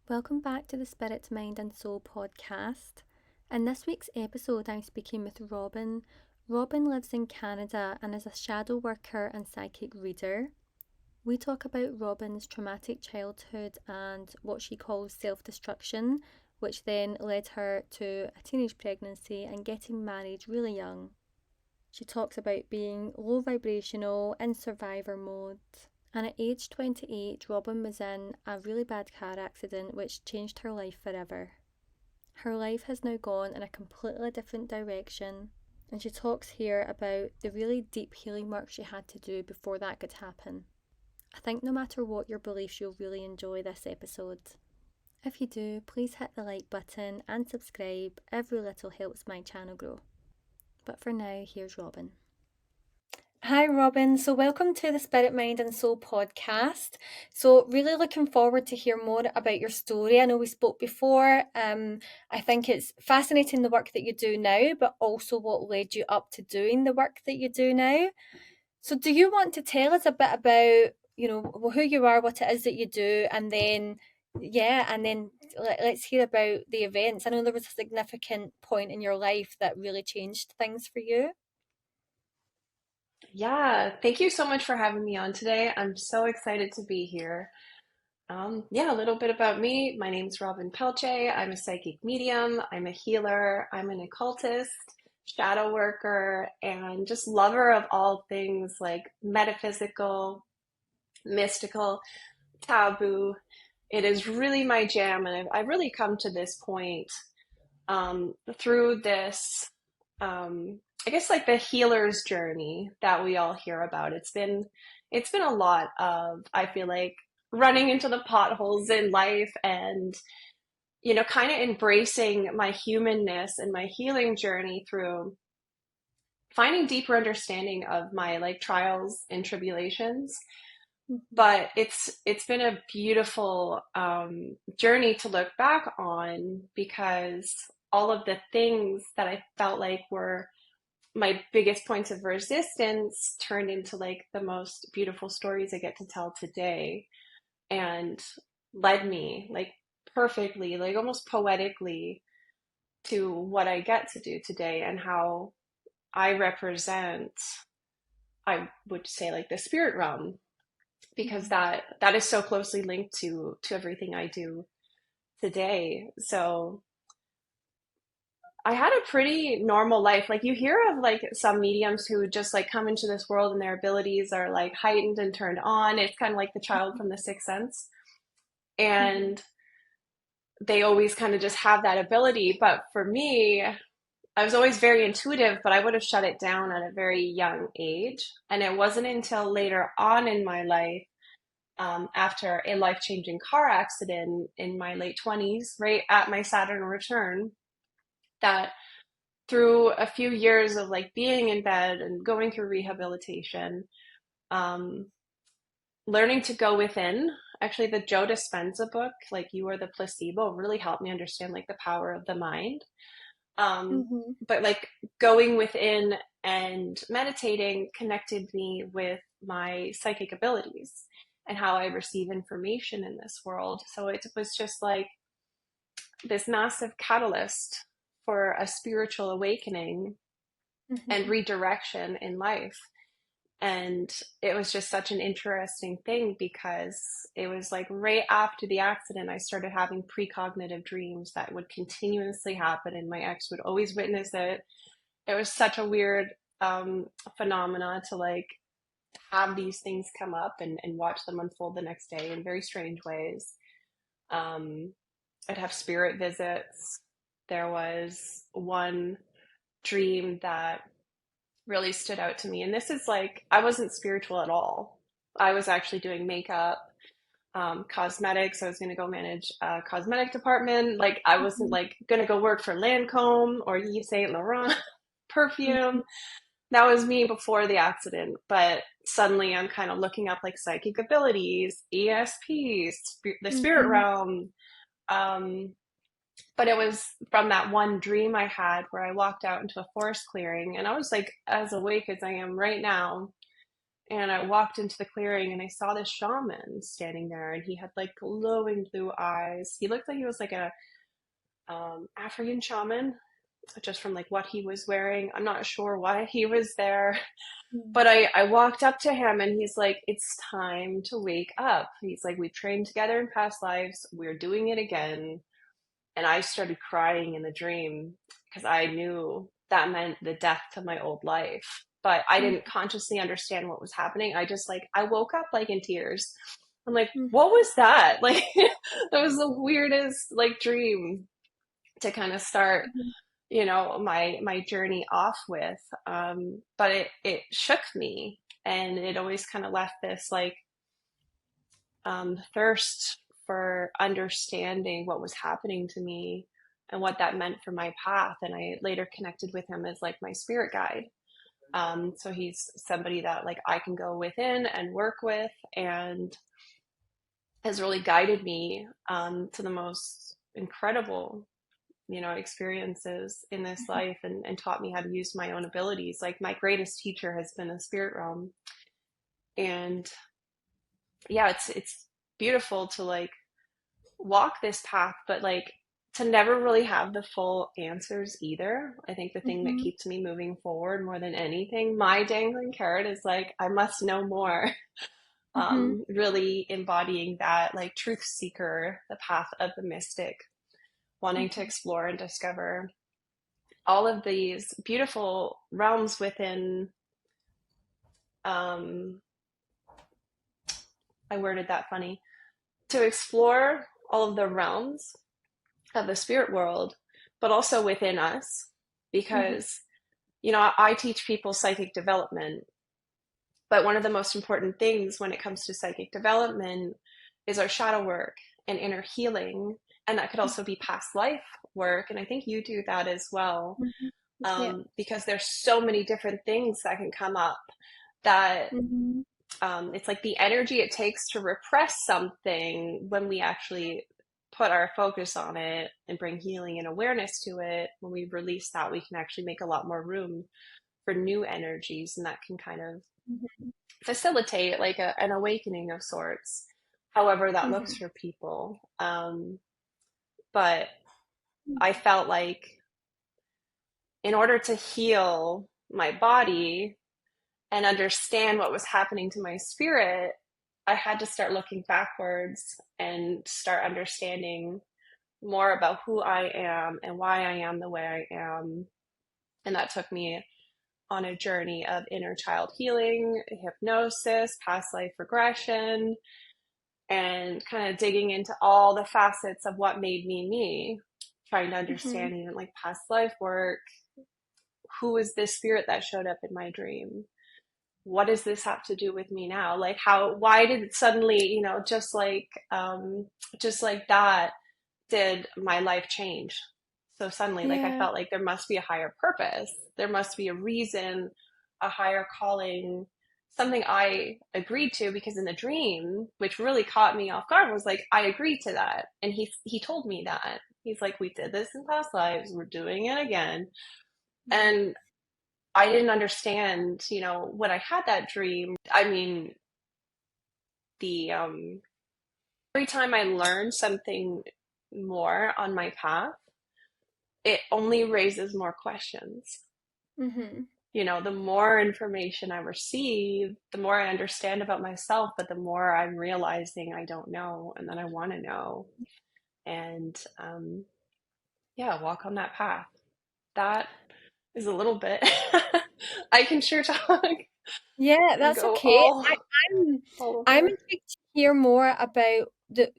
Welcome back to the Spirit, Mind and Soul podcast. In this week's episode, I'm speaking with Robyn. Robyn lives in Canada and is a shadow worker and psychic reader. We talk about Robyn's traumatic childhood and what she calls self-destruction, which then led her to a teenage pregnancy and getting married really young. She talks about being low vibrational, in survivor mode. And at age 28, Robyn was in a really bad car accident which changed her life forever. Her life has now gone in a completely different direction, and she talks here about the really deep healing work she had to do before that could happen. I think no matter what your beliefs, you'll really enjoy this episode. If you do, please hit the like button and subscribe. Every little helps my channel grow. But for now, here's Robyn. Hi, Robyn. So, welcome to the Spirit, Mind and Soul podcast. So, really looking forward to hear more about your story. I know we spoke before. I think it's fascinating the work that you do now, but also what led you up to doing the work that you do now. So, do you want to tell us a bit about, who you are, what it is that you do, and then, let's hear about the events. I know there was a significant point in your life that really changed things for you. Yeah, thank you so much for having me on today. I'm so excited to be here. A little bit about me. My name's Robyn Peltier. I'm a psychic medium. I'm a healer. I'm an occultist, shadow worker, and just lover of all things like metaphysical, mystical, taboo. It is really my jam, and I've really come to this point through this, I guess like the healer's journey that we all hear about. It's been a lot of, I feel like, running into the potholes in life and kind of embracing my humanness and my healing journey through finding deeper understanding of my like trials and tribulations. But it's been a beautiful journey to look back on because all of the things that I felt like were my biggest points of resistance turned into like the most beautiful stories I get to tell today, and led me like perfectly, like almost poetically, to what I get to do today and how I represent, I would say, like the spirit realm, because that is so closely linked to everything I do today. So I had a pretty normal life. Like you hear of like some mediums who just like come into this world and their abilities are like heightened and turned on. It's kind of like the child from the Sixth Sense. And they always kind of just have that ability. But for me, I was always very intuitive, but I would have shut it down at a very young age. And it wasn't until later on in my life, after a life-changing car accident in my late 20s, right at my Saturn return, that through a few years of like being in bed and going through rehabilitation, um, learning to go within. Actually, the Joe Dispenza book, like You Are the Placebo, really helped me understand like the power of the mind. Um, Mm-hmm. but like going within and meditating connected me with my psychic abilities and how I receive information in this world. So it was just like this massive catalyst for a spiritual awakening and Mm-hmm. redirection in life. And it was just such an interesting thing because it was like right after the accident, I started having precognitive dreams that would continuously happen, and my ex would always witness it. It was such a weird phenomena to like have these things come up and watch them unfold the next day in very strange ways. Um, I'd have spirit visits. There was one dream that really stood out to me. And this is like, I wasn't spiritual at all. I was actually doing makeup, cosmetics. I was going to go manage a cosmetic department. Like, I wasn't Mm-hmm. like going to go work for Lancome or Yves Saint Laurent Mm-hmm. perfume. That was me before the accident. But suddenly I'm kind of looking up like psychic abilities, ESPs, the spirit Mm-hmm. realm. Um, but it was from that one dream I had where I walked out into a forest clearing and I was like as awake as I am right now. And I walked into the clearing and I saw this shaman standing there, and he had like glowing blue eyes. He looked like he was like a African shaman, just from like what he was wearing. I'm not sure why he was there, Mm-hmm. but I walked up to him and he's like, "It's time to wake up." He's like, "We trained together in past lives. We're doing it again." And I started crying in the dream because I knew that meant the death to my old life. But I didn't consciously understand what was happening. I just like, I woke up like in tears. I'm like, what was that? Like, that was the weirdest like dream to kind of start, my journey off with. But it shook me, and it always kind of left this like thirst for understanding what was happening to me and what that meant for my path. And I later connected with him as like my spirit guide. So he's somebody that like I can go within and work with, and has really guided me to the most incredible, experiences in this life, and taught me how to use my own abilities. Like my greatest teacher has been the spirit realm. And yeah, it's beautiful to like walk this path, but like to never really have the full answers either. I think the thing that Mm-hmm. keeps me moving forward more than anything, my dangling carrot, is like, I must know more. Mm-hmm. Really embodying that like truth seeker, the path of the mystic, wanting to explore and discover all of these beautiful realms within. Um, I worded that funny. To explore all of the realms of the spirit world, but also within us. Mm-hmm. Because, I teach people psychic development, but one of the most important things when it comes to psychic development is our shadow work and inner healing. And that could also be past life work. And I think you do that as well, Mm-hmm. Yeah. because there's so many different things that can come up that Mm-hmm. it's like the energy it takes to repress something. When we actually put our focus on it and bring healing and awareness to it, when we release that, we can actually make a lot more room for new energies, and that can kind of facilitate like an awakening of sorts, however that Mm-hmm. looks for people. But I felt like in order to heal my body and understand what was happening to my spirit, I had to start looking backwards and start understanding more about who I am and why I am the way I am. And that took me on a journey of inner child healing, hypnosis, past life regression, and kind of digging into all the facets of what made me me, trying to Mm-hmm. understand even like past life work. Who is this spirit that showed up in my dream? What does this have to do with me now? Like why did it suddenly, just like that, did my life change so suddenly? Like I Yeah. felt like there must be a higher purpose. There must be a reason, a higher calling, something I agreed to, because in the dream, which really caught me off guard, was like, I agreed to that. And he told me that. He's like, we did this in past lives, we're doing it again. And I didn't understand, when I had that dream. I mean, the every time I learned something more on my path, it only raises more questions. Mm-hmm. The more information I receive, the more I understand about myself, but the more I'm realizing I don't know, and then I want to know. And yeah, walk on that path. That is a little bit. I can sure talk Yeah, and that's go okay. I'm all I'm over. intrigued to hear more about the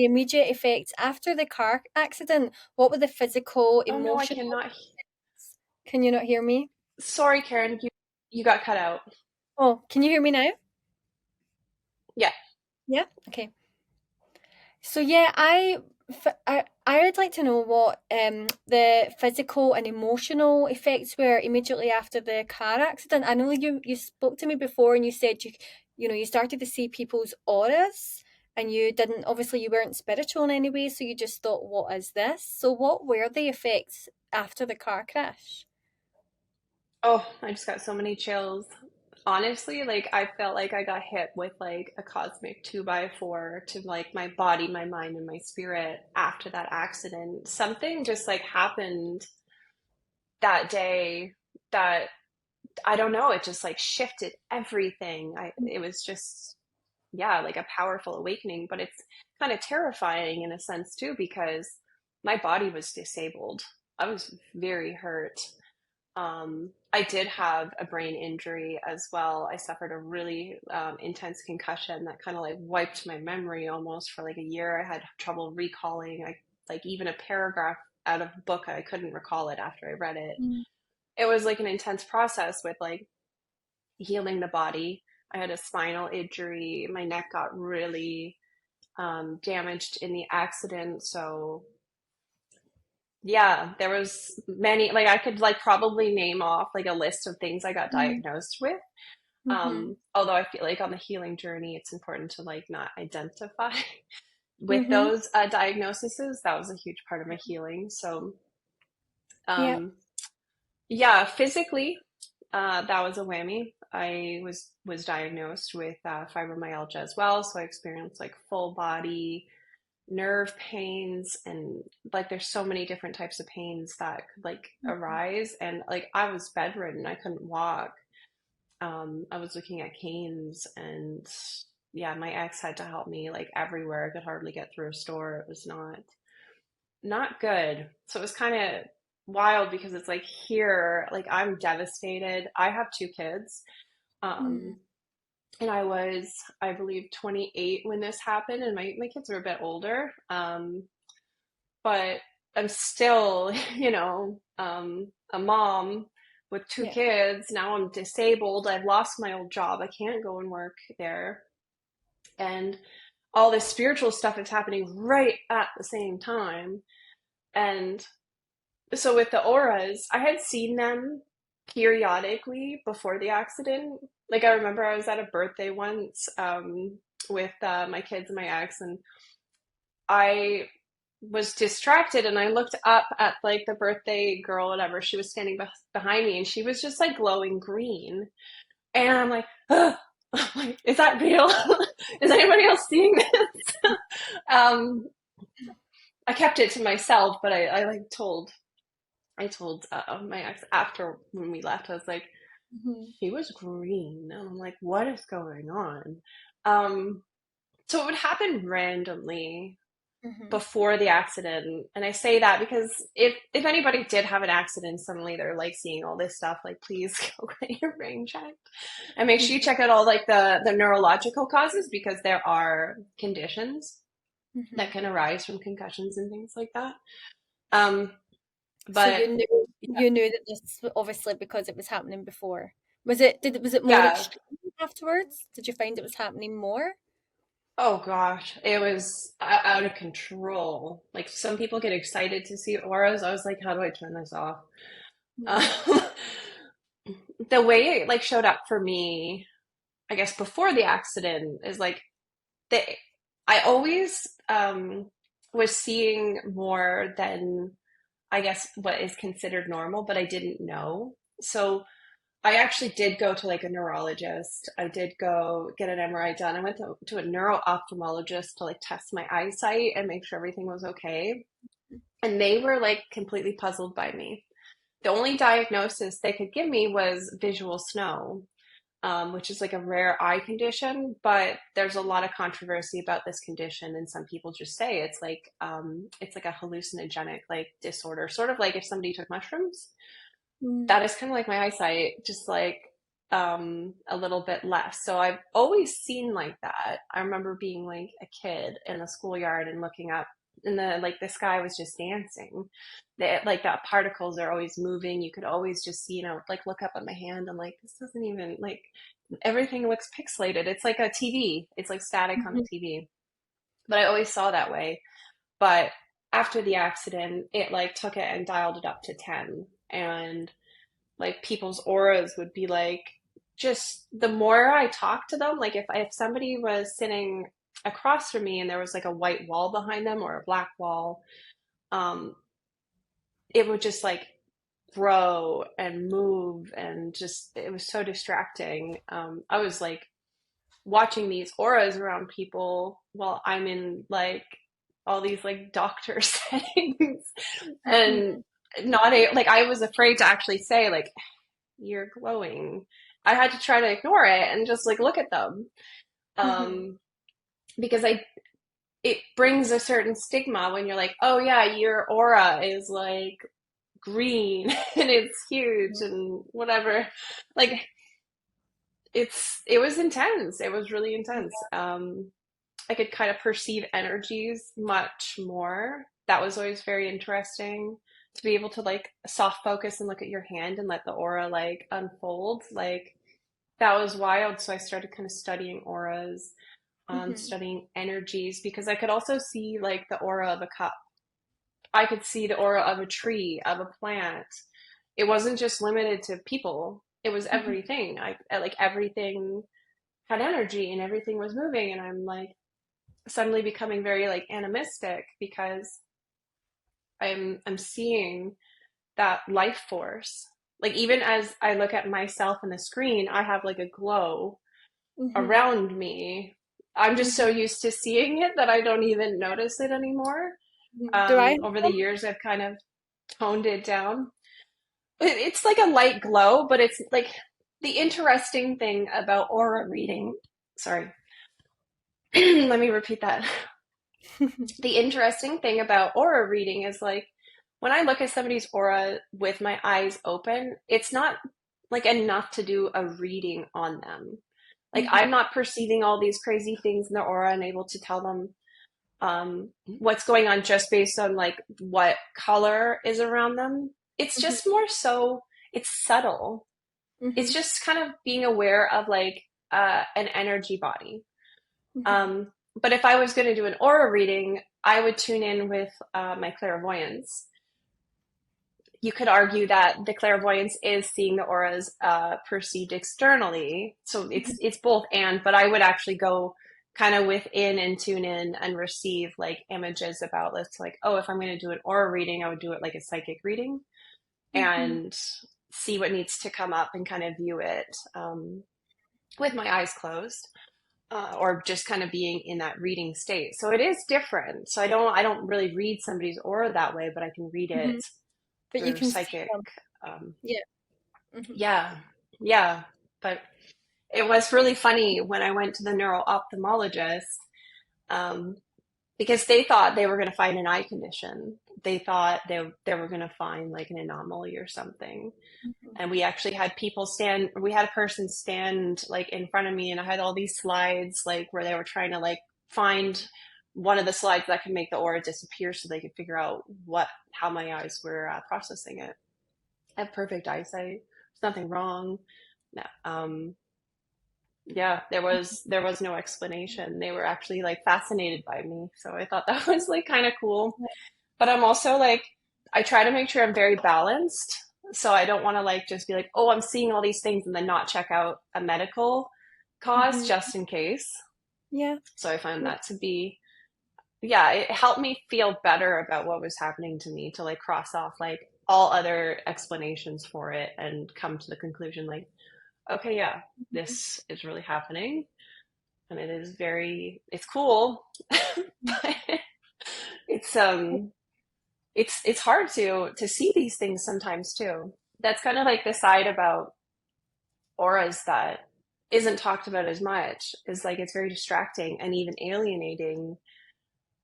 immediate effects after the car accident. What were the physical, Oh no, I emotional cannot. effects? Can you not hear me? Sorry, Karen, you got cut out. Oh, can you hear me now? Yeah. Yeah. Okay. So yeah, I would like to know what the physical and emotional effects were immediately after the car accident. I know you spoke to me before and you said you started to see people's auras and you didn't, obviously you weren't spiritual in any way, so you just thought, what is this? So what were the effects after the car crash? Oh, I just got so many chills. honestly, like I felt like I got hit with like a cosmic two by four to like my body, my mind, and my spirit after that accident. Something just like happened that day that I don't know, it just like shifted everything. It was just yeah, like a powerful awakening, but it's kind of terrifying in a sense too because my body was disabled. I was very hurt. I did have a brain injury as well. I suffered a really intense concussion that kind of like wiped my memory almost for like a year. I had trouble recalling, like even a paragraph out of a book. I couldn't recall it after I read it. Mm. It was like an intense process with like healing the body. I had a spinal injury. My neck got really damaged in the accident. So yeah, there was many, like I could like probably name off like a list of things I got Mm. diagnosed with. Mm-hmm. Although I feel like on the healing journey, it's important to like not identify with Mm-hmm. those diagnoses. That was a huge part of my healing. So Yeah. um, yeah, physically, that was a whammy. I was diagnosed with fibromyalgia as well, so I experienced like full body nerve pains and like there's so many different types of pains that could like arise and like I was bedridden. I couldn't walk. I was looking at canes and yeah, my ex had to help me like everywhere. I could hardly get through a store. It was not good. So it was kind of wild because it's like here, like I'm devastated. I have two kids. Mm. Um, and I was, I believe, 28 when this happened, and my kids were a bit older. But I'm still, a mom with two Yeah. kids. Now I'm disabled. I've lost my old job. I can't go and work there. And all this spiritual stuff is happening right at the same time. And so with the auras, I had seen them periodically before the accident. Like I remember I was at a birthday once with my kids and my ex, and I was distracted and I looked up at like the birthday girl, whatever. She was standing behind me, and she was just like glowing green. And I'm like, ugh. I'm like, is that real? Is anybody else seeing this? um, I kept it to myself, but I like I told my ex after when we left. I was like, Mm-hmm. she was green. And I'm like, what is going on? Um, so it would happen randomly Mm-hmm. before the accident. And I say that because if anybody did have an accident, suddenly they're like seeing all this stuff, like please go get your brain checked. And make sure you check out all like the neurological causes because there are conditions Mm-hmm. that can arise from concussions and things like that. Um, So but you knew that this obviously because it was happening before. Was it more yeah, extreme afterwards? Did you find it was happening more? oh gosh, it was out of control. Like some people get excited to see auras. I was like, how do I turn this off? Um, Mm. the way it like showed up for me, I guess before the accident is like the I always was seeing more than I guess what is considered normal, but I didn't know. So I actually did go to like a neurologist. I did go get an MRI done. I went to a neuro ophthalmologist to like test my eyesight and make sure everything was okay. And they were like completely puzzled by me. The only diagnosis they could give me was visual snow, which is like a rare eye condition, but there's a lot of controversy about this condition, and some people just say it's like a hallucinogenic like disorder, sort of like if somebody took mushrooms. Mm. That is kind of like my eyesight, just like a little bit less. So I've always seen like that. I remember being like a kid in the schoolyard and looking up and the sky was just dancing. Like that particles are always moving. You could always just see, like look up at my hand. I'm like, this doesn't even like everything looks pixelated. It's like a TV. It's like static on a Mhm. TV. But I always saw that way. But after the accident, it like took it and dialed it up to 10. And like people's auras would be like just the more I talked to them, like if somebody was sitting across from me and there was like a white wall behind them or a black wall, um, it would just like grow and move, and just it was so distracting. I was like watching these auras around people while I'm in like all these like doctor settings, and Mhm. like I was afraid to actually say like you're glowing. I had to try to ignore it and just like look at them. Mhm. Um, because I it brings a certain stigma when you're like, oh yeah, your aura is like green and it's huge and whatever. Like it was intense. It was really intense. I could kind of perceive energies much more. That was always very interesting to be able to like soft focus and look at your hand and let the aura like unfold. Like that was wild. So I started kind of studying auras, Mhm. studying energies because I could also see like the aura of a cup. I could see the aura of a tree, of a plant. It wasn't just limited to people. It was Mhm. everything. I like everything had energy and everything was moving, and I'm like suddenly becoming very like animistic because I'm seeing that life force. Like even as I look at myself in the screen, I have like a glow Mhm. around me. I'm just so Mhm. used to seeing it that I don't even notice it anymore. Mhm. Do I have Over the some? years, I've kind of toned it down. It's like a light glow, but it's like the interesting thing about aura reading. Sorry, let me repeat that. The interesting thing about aura reading is like when I look at somebody's aura with my eyes open, it's not like enough to do a reading on them. Like I'm Mhm. not perceiving all these crazy things in their aura and able to tell them what's going on just based on like what color is around them. It's Mhm. just more so, it's subtle. It's Mhm. just kind of being aware of like an energy body. Mhm. Um, but if I was going to do an aura reading, I would tune in with my clairvoyance. You could argue that the clairvoyance is seeing the auras perceived externally, so it's both and. But I would actually go kind of within and tune in and receive like images about this. Like, oh, if I'm going to do an aura reading, I would do it like a psychic reading Mhm. and see what needs to come up and kind of view it with my eyes closed. Or just kind of being in that reading state. So it is different. So I don't really read somebody's aura that way, but I can read it Mhm. But you through can see psychic. them. Um, Yeah. Mhm. yeah, yeah. But it was really funny when I went to the neuro ophthalmologist um, because they thought they were going to find an eye condition. They thought they were going to find like an anomaly or something. Mhm. And we actually had people stand, we had a person stand like in front of me, and I had all these slides like where they were trying to like find one of the slides that could make the aura disappear so they could figure out how my eyes were processing it. I have perfect eyesight. There's nothing wrong. No, yeah, there was no explanation. They were actually like fascinated by me, so I thought that was like kind of cool. But I'm also like, I try to make sure I'm very balanced. So I don't want to like just be like, oh, I'm seeing all these things and then not check out a medical cause Mhm. just in case. Yeah. So I found Yeah. that to be, yeah, it helped me feel better about what was happening to me to like cross off like all other explanations for it and come to the conclusion like, okay, yeah, Mhm. this is really happening. And it is very, it's cool, but it's it's hard to see these things sometimes too. That's kind of like the side about auras that isn't talked about as much, is like it's very distracting and even alienating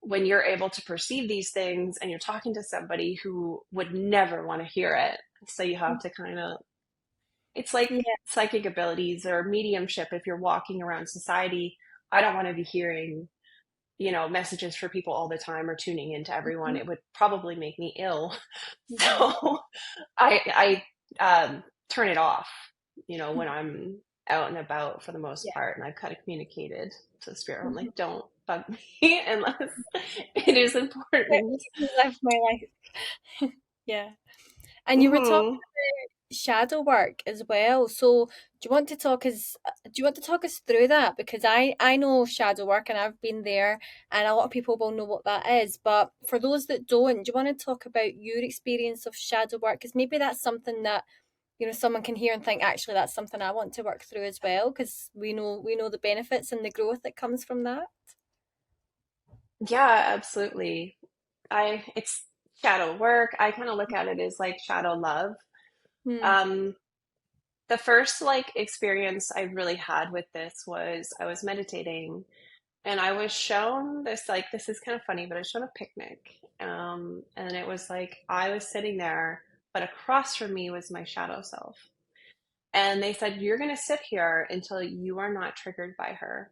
when you're able to perceive these things and you're talking to somebody who would never want to hear it. So you have to kind of, it's like Yeah. psychic abilities or mediumship. If you're walking around society, I don't want to be hearing, you know, messages for people all the time or tuning into everyone. Mhm. It would probably make me ill. Mhm. So I turn it off, you know, when I'm out and about for the most Yeah. part, and I've kind of communicated to the spirit. I'm Mhm. like, don't bug me unless it is Let important. me live my life. Yeah. And you were talking Hmm. shadow work as well. So do you want to talk us through that? Because I know shadow work and I've been there, and a lot of people will know what that is. But for those that don't, do you want to talk about your experience of shadow work? Because maybe that's something that, you know, someone can hear and think, actually that's something I want to work through as well, because we know the benefits and the growth that comes from that. Yeah, absolutely. It's shadow work. I kind of look at it as like shadow love. Hmm. Um, the first like experience I really had with this was I was meditating and I was shown this like this is kind of funny, but I was shown a picnic. And it was like I was sitting there, but across from me was my shadow self. And they said, "You're gonna sit here until you are not triggered by her."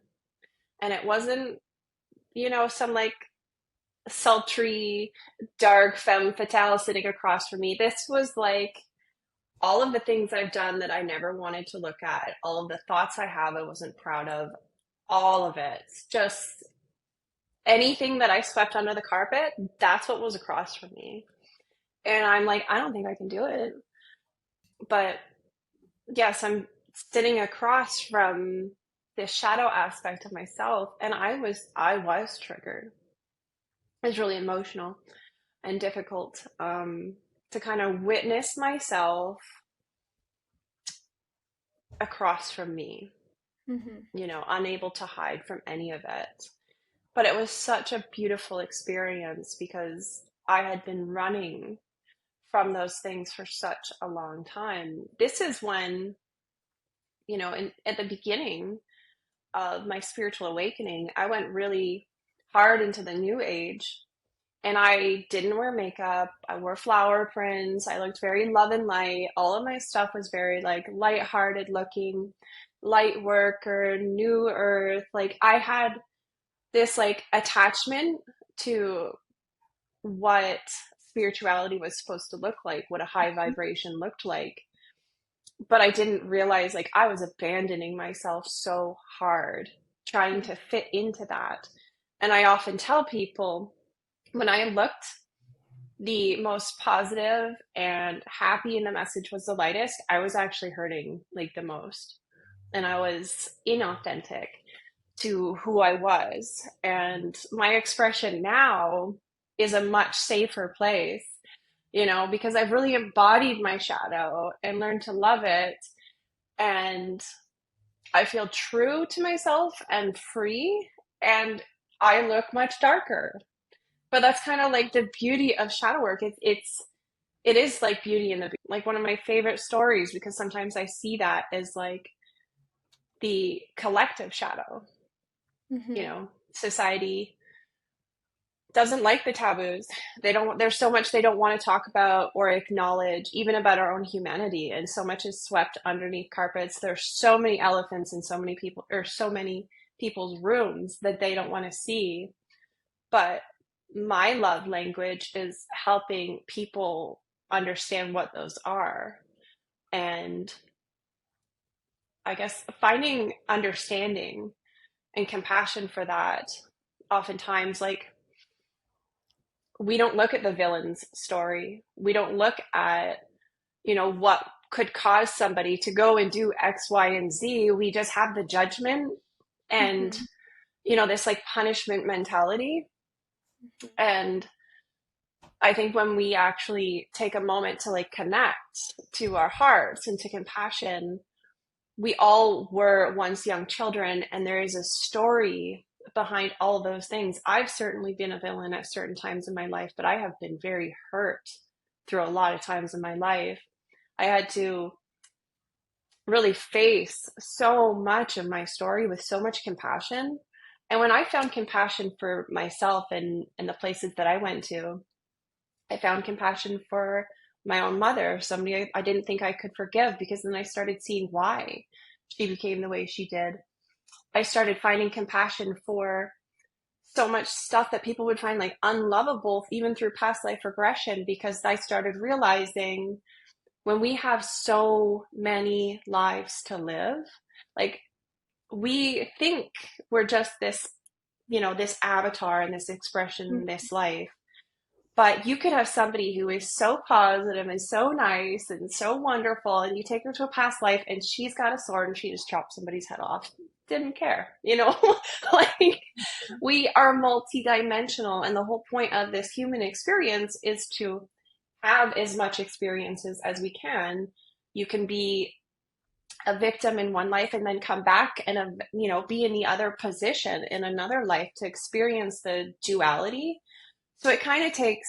And it wasn't, some like sultry, dark femme fatale sitting across from me. This was like all of the things I've done that I never wanted to look at, all of the thoughts I have I wasn't proud of, all of it. Just anything that I swept under the carpet, that's what was across from me. And I'm like, I don't think I can do it. But yes, I'm sitting across from this shadow aspect of myself, and I was triggered. It was really emotional and difficult to kind of witness myself across from me, Mm-hmm. unable to hide from any of it. But it was such a beautiful experience because I had been running from those things for such a long time. This is when, at the beginning of my spiritual awakening, I went really hard into the new age. And I didn't wear makeup. I wore flower prints. I looked very love and light. All of my stuff was very like light-hearted looking, light worker, new earth. Like I had this like attachment to what spirituality was supposed to look like, what a high vibration looked like. But I didn't realize like I was abandoning myself so hard trying to fit into that. And I often tell people when I looked the most positive and happy and the message was the lightest, I was actually hurting like the most. And I was inauthentic to who I was. And my expression now is a much safer place, because I've really embodied my shadow and learned to love it. And I feel true to myself and free. And I look much darker. But that's kind of like the beauty of shadow work. It is like Beauty and the Beast, like one of my favorite stories because sometimes I see that as like the collective shadow. Mm-hmm. Society doesn't like the taboos. There's so much they don't want to talk about or acknowledge, even about our own humanity. And so much is swept underneath carpets. There's so many elephants in so many people's rooms that they don't want to see. But my love language is helping people understand what those are. And I guess finding understanding and compassion for that, oftentimes, like, we don't look at the villain's story. We don't look at, what could cause somebody to go and do X, Y, and Z. We just have the judgment and, Mm-hmm. this like punishment mentality. And I think when we actually take a moment to like connect to our hearts and to compassion, we all were once young children, and there is a story behind all those things. I've certainly been a villain at certain times in my life, but I have been very hurt through a lot of times in my life. I had to really face so much of my story with so much compassion. And when I found compassion for myself and the places that I went to, I found compassion for my own mother, somebody I didn't think I could forgive, because then I started seeing why she became the way she did. I started finding compassion for so much stuff that people would find like unlovable, even through past life regression, because I started realizing when we have so many lives to live, like we think we're just this, this avatar and this expression in this life. But you could have somebody who is so positive and so nice and so wonderful, and you take her to a past life and she's got a sword and she just chopped somebody's head off. Didn't care, you know? Like, we are multidimensional, and the whole point of this human experience is to have as much experiences as we can. You can be a victim in one life and then come back and be in the other position in another life to experience the duality. So it kind of takes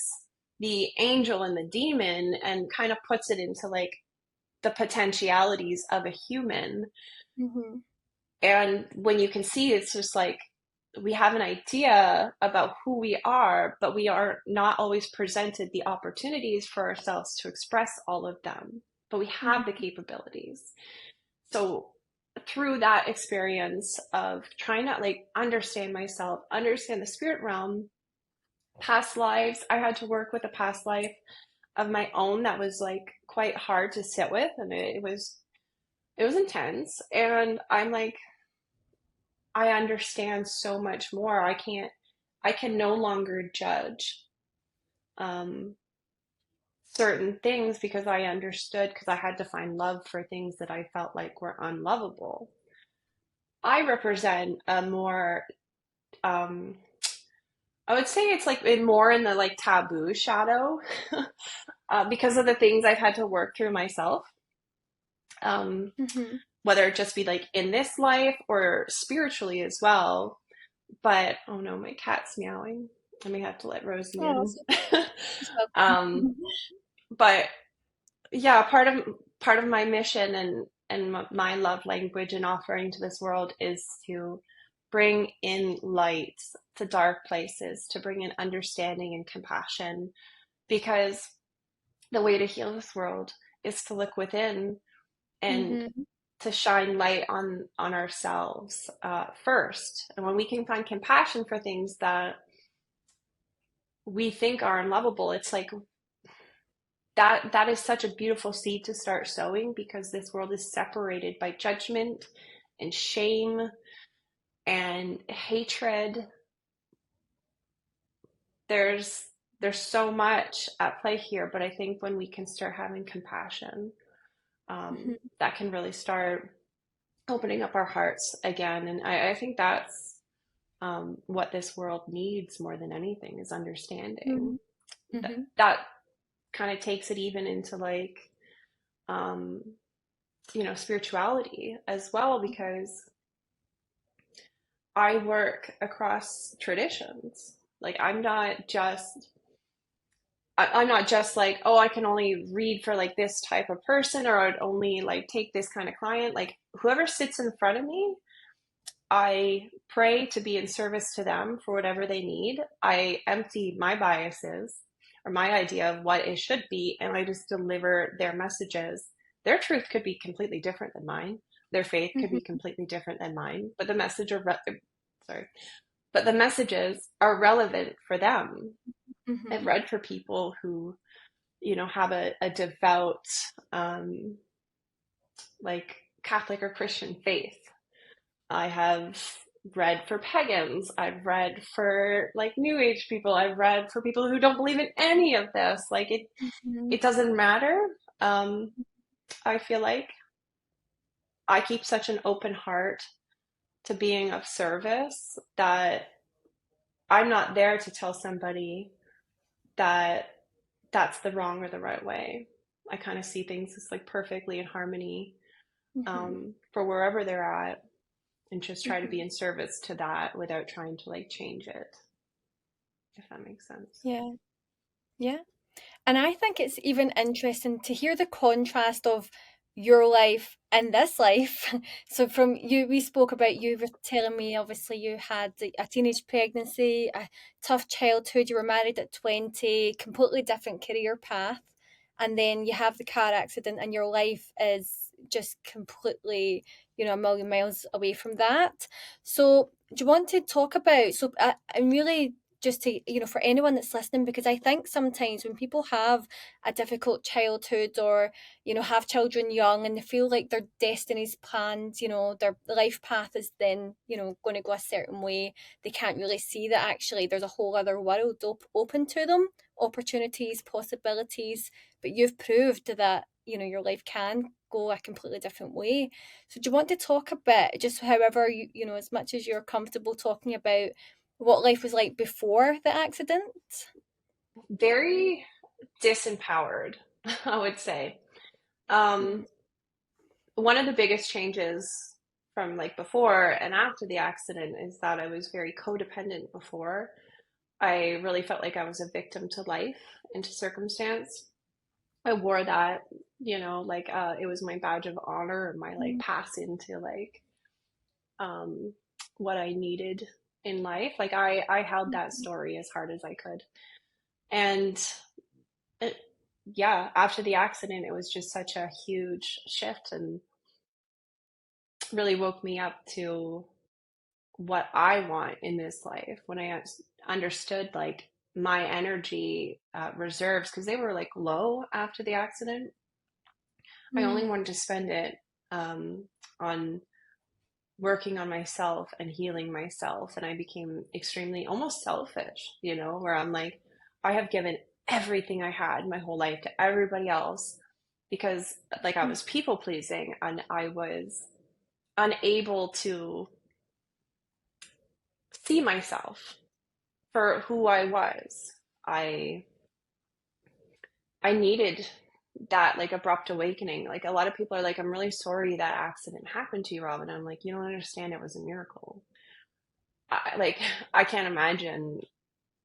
the angel and the demon and kind of puts it into like the potentialities of a human. Mm-hmm. And when you can see, it's just like we have an idea about who we are, but we are not always presented the opportunities for ourselves to express all of them. But we have the Mm-hmm. capabilities. So through that experience of trying to like understand myself, understand the spirit realm, past lives, I had to work with a past life of my own that was like quite hard to sit with, and it was intense. And I'm like, I understand so much more. I can no longer judge um certain things because I understood, because I had to find love for things that I felt like were unlovable. I represent a more um I would say it's like in more in the like taboo shadow because of the things I've had to work through myself. Um, Mm-hmm. whether it just be like in this life or spiritually as well. But oh no, my cat's meowing. I may have to let Rosie Oh, in. so um, welcome. but yeah, part of my mission and my love language and offering to this world is to bring in light to dark places, to bring in understanding and compassion, because the way to heal this world is to look within and Mm-hmm. to shine light on ourselves first. And when we can find compassion for things that we think are unlovable, it's like that is such a beautiful seed to start sowing, because this world is separated by judgment and shame and hatred. there's there's so much at play here, but I think when we can start having compassion, Mm-hmm. that can really start opening up our hearts again. And I think that's what this world needs more than anything, is understanding. That, Mm-hmm. that kind of takes it even into like, um, spirituality as well, because I work across traditions. Like I'm not just like, oh, I can only read for like this type of person, or I'd only like take this kind of client. Like whoever sits in front of me, I pray to be in service to them for whatever they need. I empty my biases or my idea of what it should be, and I just deliver their messages. Their truth could be completely different than mine. Their faith could be Mm-hmm. completely different than mine, but sorry, but the messages are relevant for them. I've Mm-hmm. read for people who, have a devout, like Catholic or Christian faith. I have read for pagans. I've read for like New Age people. I've read for people who don't believe in any of this. Like Mm-hmm. it doesn't matter. I feel like I keep such an open heart to being of service that I'm not there to tell somebody that that's the wrong or the right way. I kind of see things as like perfectly in harmony, Mm-hmm. for wherever they're at, and just try to be Mm-hmm. in service to that without trying to like change it, if that makes sense. Yeah. Yeah. And I think it's even interesting to hear the contrast of your life and this life. So from you, we spoke about, you were telling me obviously you had a teenage pregnancy, a tough childhood, you were married at 20, completely different career path. And then you have the car accident and your life is just completely, a million miles away from that. So do you want to talk about, so I'm really just to, for anyone that's listening, because I think sometimes when people have a difficult childhood, or, have children young, and they feel like their destiny's planned, their life path is then, going to go a certain way, they can't really see that actually there's a whole other world open to them, opportunities, possibilities. But you've proved that, your life can go a completely different way. So do you want to talk a bit, just however as much as you're comfortable talking about, what life was like before the accident? Very disempowered, I would say. Um, One of the biggest changes from like before and after the accident is that I was very codependent before. I really felt like I was a victim to life and to circumstance. I wore that, like it was my badge of honor and my like Mm-hmm. pass into like um what I needed in life. Like I held that story as hard as I could. And it, yeah, after the accident, it was just such a huge shift and really woke me up to what I want in this life when I understood like my energy reserves, because they were like low after the accident. I only wanted to spend it on working on myself and healing myself. And I became extremely almost selfish, where I'm like, I have given everything I had my whole life to everybody else because like I was people pleasing and I was unable to see myself for who I was. I I needed that like abrupt awakening. Like a lot of people are like, I'm really sorry that accident happened to you, Robyn. I'm like, you don't understand, it was a miracle. Like I can't imagine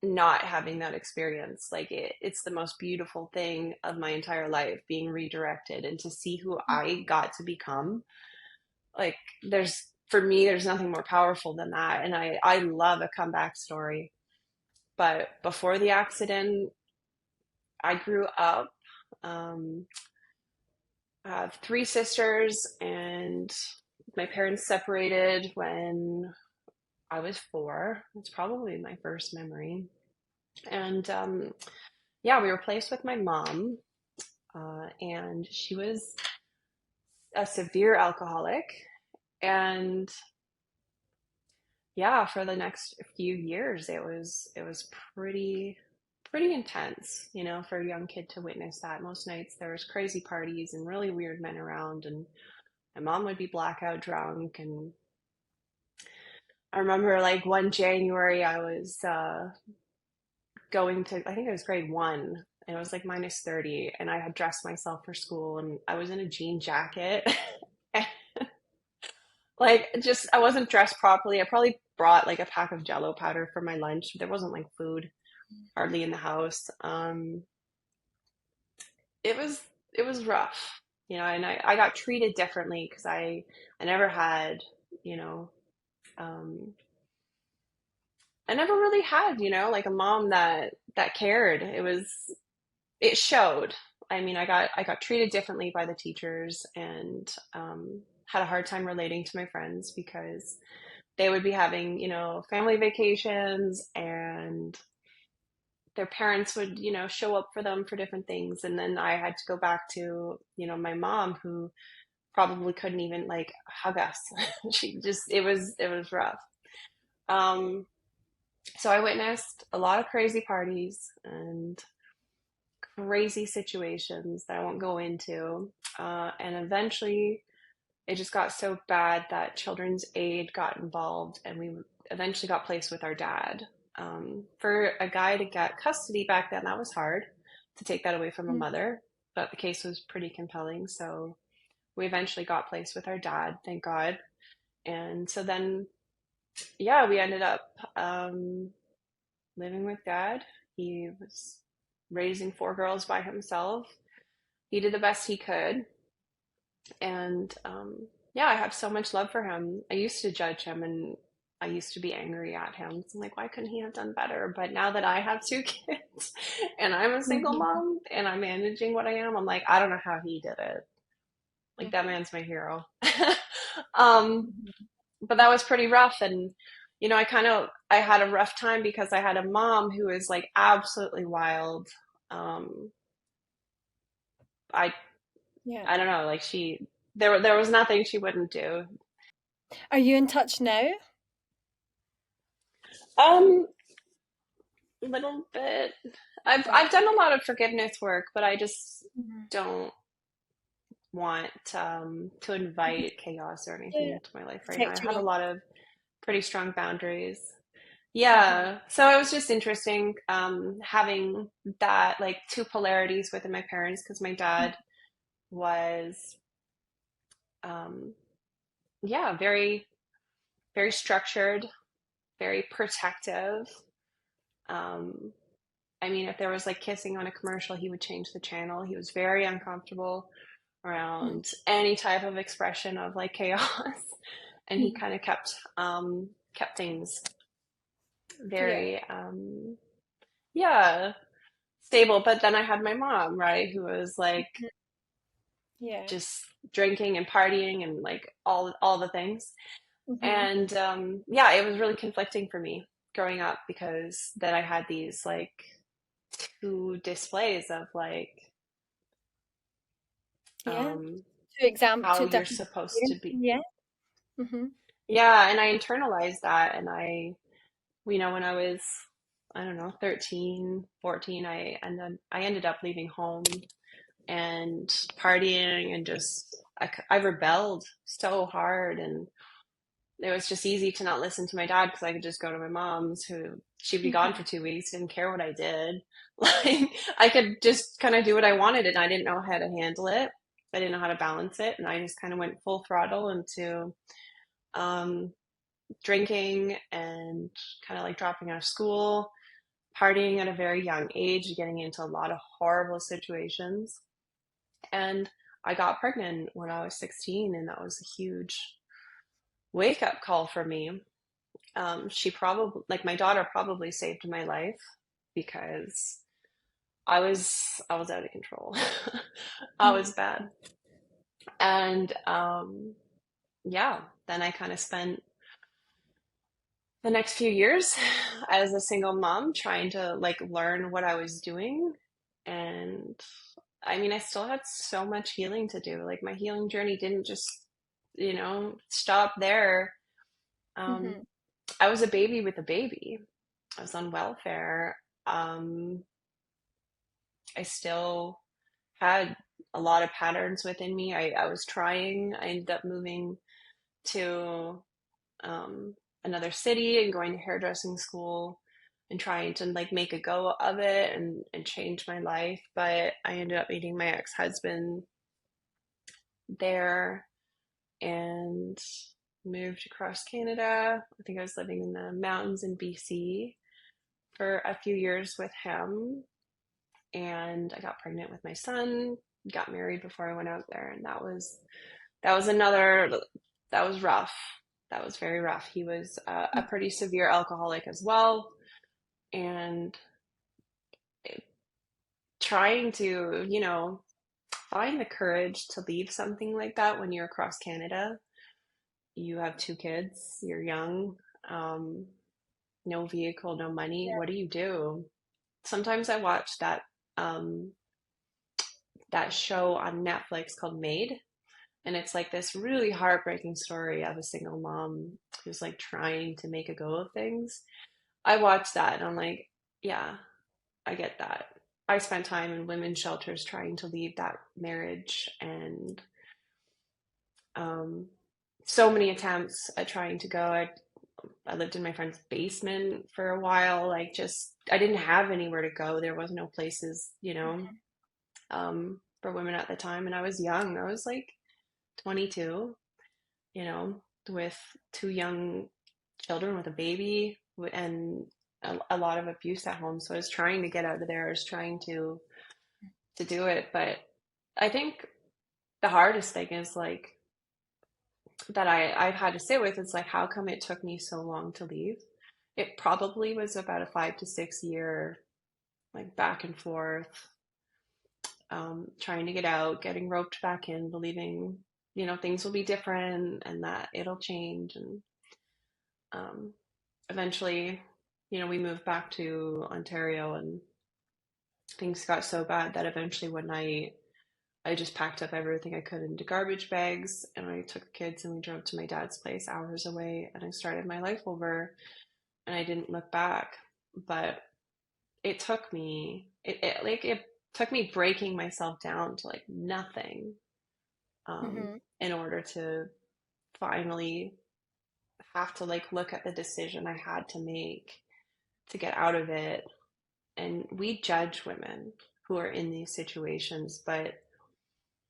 not having that experience. Like it's the most beautiful thing of my entire life, being redirected and to see who I got to become. Like for me, there's nothing more powerful than that. And I love a comeback story. But before the accident, I grew up. Um, I have three sisters, and my parents separated when I was 4. It's probably my first memory. And yeah, we were placed with my mom, and she was a severe alcoholic. And yeah, for the next few years, it was pretty intense, for a young kid to witness that. Most nights there was crazy parties and really weird men around, and my mom would be blackout drunk. And I remember like one January, I was going to, I think it was grade 1, and it was like -30, and I had dressed myself for school, and I was in a jean jacket. Like, just, I wasn't dressed properly. I probably brought like a pack of Jello powder for my lunch. There wasn't like food hardly in the house. It was it was rough, and I got treated differently because I never had, you know, um, I never really had, like a mom that cared. It showed. I mean, I got treated differently by the teachers, and had a hard time relating to my friends because they would be having, family vacations, and their parents would, show up for them for different things. And then I had to go back to, my mom, who probably couldn't even like hug us. She just, it was rough. Um, so I witnessed a lot of crazy parties and crazy situations that I won't go into. And eventually it just got so bad that Children's Aid got involved, and we eventually got placed with our dad. For a guy to get custody back then, that was hard to take that away from a mother, but the case was pretty compelling. So we eventually got placed with our dad, thank God. And so then, yeah, we ended up living with dad. He was raising 4 girls by himself. He did the best he could. And yeah, I have so much love for him. I used to judge him, and I used to be angry at him. So I'm like, why couldn't he have done better? But now that I have 2 kids and I'm a single mom and I'm managing what I am, I'm like, I don't know how he did it. Like, that man's my hero. um, but that was pretty rough. And, I had a rough time because I had a mom who was like absolutely wild. Um, I Yeah. I don't know, like there was nothing she wouldn't do. Are you in touch now? Um, Little bit. I've Okay. done a lot of forgiveness work, but I just Mhm. don't want to Mhm. invite chaos or anything Yeah. into my life right now. I Protect have your a own. lot of pretty strong boundaries. Mhm. Yeah. So it was just interesting having that like two polarities within my parents because my dad was um, yeah, very very structured, very protective. Um, I mean, if there was like kissing on a commercial, he would change the channel. He was very uncomfortable Mhm. around any type of expression of like chaos, and he Mhm. kind of kept things Yeah. very yeah, stable. But then I had my mom, right, who was like Mhm. Yeah. just drinking and partying and like all the things. Mhm. And yeah, it was really conflicting for me growing up because then I had these like two displays of like Yeah. um, Two how you're different supposed to experiences. be. Yeah. Mhm. Yeah, and I internalized that, and when I was, I don't know, 13, 14, I ended up leaving home and partying and just I rebelled so hard, and it was just easy to not listen to my dad because I could just go to my mom's, who she'd be gone Mhm. for 2 weeks, didn't care what I did. Like I could just kind of do what I wanted, and I didn't know how to handle it. I didn't know how to balance it, and I just kind of went full throttle into um, drinking and kind of like dropping out of school, partying at a very young age, getting into a lot of horrible situations. And I got pregnant when I was 16, and that was a huge wake up call for me. She probably, like my daughter, probably saved my life because I was out of control. I Mhm. was bad, and yeah. Then I kind of spent the next few years as a single mom trying to like learn what I was doing. And I mean, I still had so much healing to do. Like my healing journey didn't just, stop there. Um, Mhm. I was a baby with a baby. I was on welfare. Um, I still had a lot of patterns within me. I was trying. I ended up moving to another city and going to hairdressing school and trying to like make a go of it and change my life. But I ended up meeting my ex-husband there and moved across Canada. I think I was living in the mountains in BC for a few years with him. And I got pregnant with my son, got married before I went out there. And that was another, that was rough. That was very rough. He was a pretty severe alcoholic as well. And trying to, find the courage to leave something like that when you're across Canada. You have two kids, you're young, um, no vehicle, no money. Yeah. What do you do? Sometimes I watch um, that show on Netflix called Made, and it's like this really heartbreaking story of a single mom who's like trying to make a go of things. I watched that and I'm like, yeah, I get that. I spent time in women's shelters trying to leave that marriage, and um, so many attempts at trying to go. I lived in my friend's basement for a while. Like, just, I didn't have anywhere to go. There was no places, for women at the time. And I was young. I was like 22, with two young children, with a baby, and a lot of abuse at home. So I was trying to get out of there. I was trying to do it. But I think the hardest thing is like that I've had to sit with is like how come it took me so long to leave? It probably was about a 5 to 6 year like back and forth, trying to get out, getting roped back in, believing things will be different and that it'll change, and um, eventually, we moved back to Ontario, and things got so bad that eventually one night I just packed up everything I could into garbage bags, and I took the kids and we drove to my dad's place hours away, and I started my life over, and I didn't look back. But it took me breaking myself down to like nothing, Mm-hmm. in order to finally have to like look at the decision I had to make to get out of it. And we judge women who are in these situations, but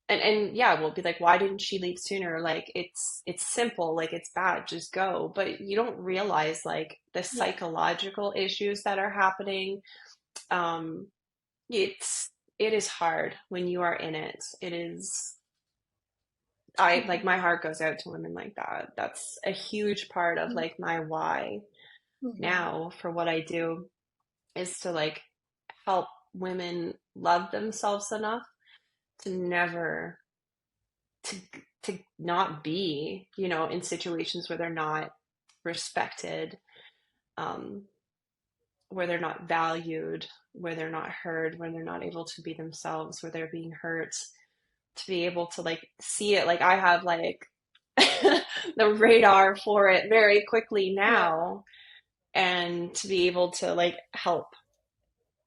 and yeah, we'll be like, why didn't she leave sooner? Like it's simple, like it's bad, just go. But you don't realize like the Yeah. psychological issues that are happening. Um, it is hard when you are in it. It is I like Mm-hmm. my heart goes out to women like that. That's a huge part of like my why Mm-hmm. now for what I do, is to like help women love themselves enough to never to to not be, in situations where they're not respected, um, where they're not valued, where they're not heard, when they're not able to be themselves, where they're being hurt, to be able to like see it. Like I have like the radar for it very quickly Yeah. now, and to be able to like help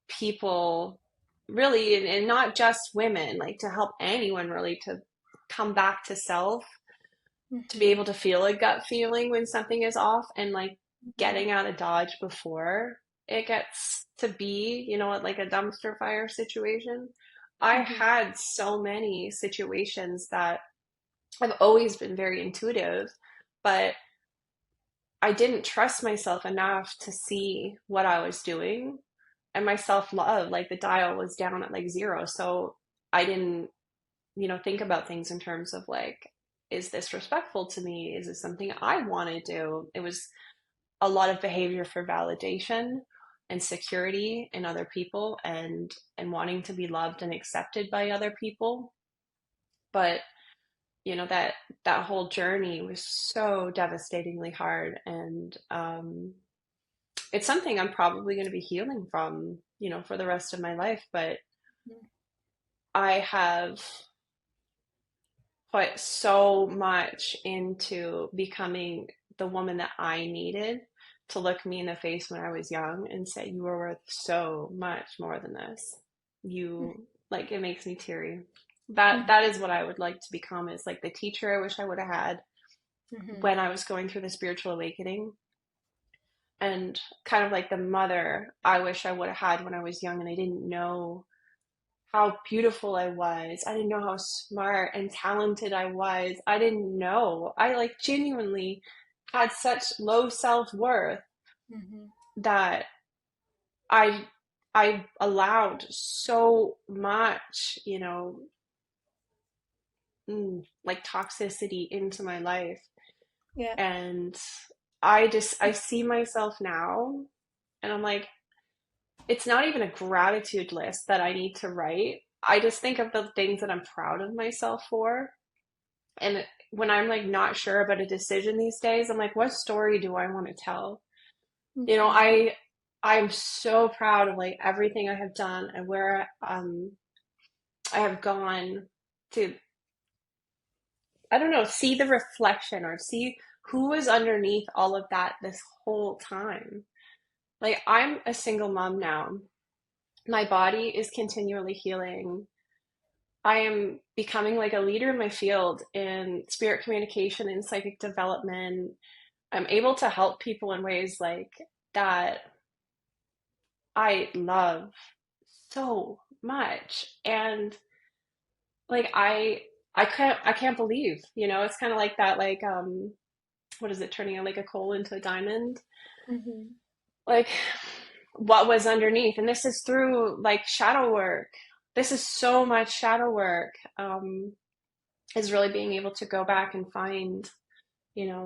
people really, and not just women, like to help anyone really to come back to self, to be Mm-hmm. able to feel a gut feeling when something is off, and like Mm-hmm. getting out of Dodge before it gets to be, like a dumpster fire situation. I Mm-hmm. had so many situations that I've always been very intuitive, but I didn't trust myself enough to see what I was doing. And my self love, like the dial was down at like zero. So I didn't, think about things in terms of like, is this respectful to me? Is this something I want to do? It was a lot of behavior for validation and security in other people, and wanting to be loved and accepted by other people. But that whole journey was so devastatingly hard, and it's something I'm probably going to be healing from, for the rest of my life. But I have put so much into becoming the woman that I needed to look me in the face when I was young and say, you are worth so much more than this. You like, it makes me teary. That Mm-hmm. is what I would like to become, is like the teacher I wish I would have had Mm-hmm. when I was going through the spiritual awakening, and kind of like the mother I wish I would have had when I was young and I didn't know how beautiful I was. I didn't know how smart and talented I was. I didn't know. I like genuinely had such low self-worth Mm-hmm. that I I allowed so much, like toxicity into my life. Yeah. And I see myself now, and I'm like, it's not even a gratitude list that I need to write. I just think of the things that I'm proud of myself for. And when I'm like not sure about a decision these days, I'm like, what story do I want to tell? You know, Mm-hmm. I I'm so proud of like everything I have done, and where I have gone to, I don't know, see the reflection, or see who was underneath all of that this whole time. Like I'm a single mom now. My body is continually healing. I am becoming like a leader in my field in spirit communication and psychic development. I'm able to help people in ways like that I love so much. And like I can't believe, it's kind of like that, like what is it, turning like a coal into a diamond? Mm-hmm. Like what was underneath. And this is through like shadow work. This is so much shadow work. Is really being able to go back and find,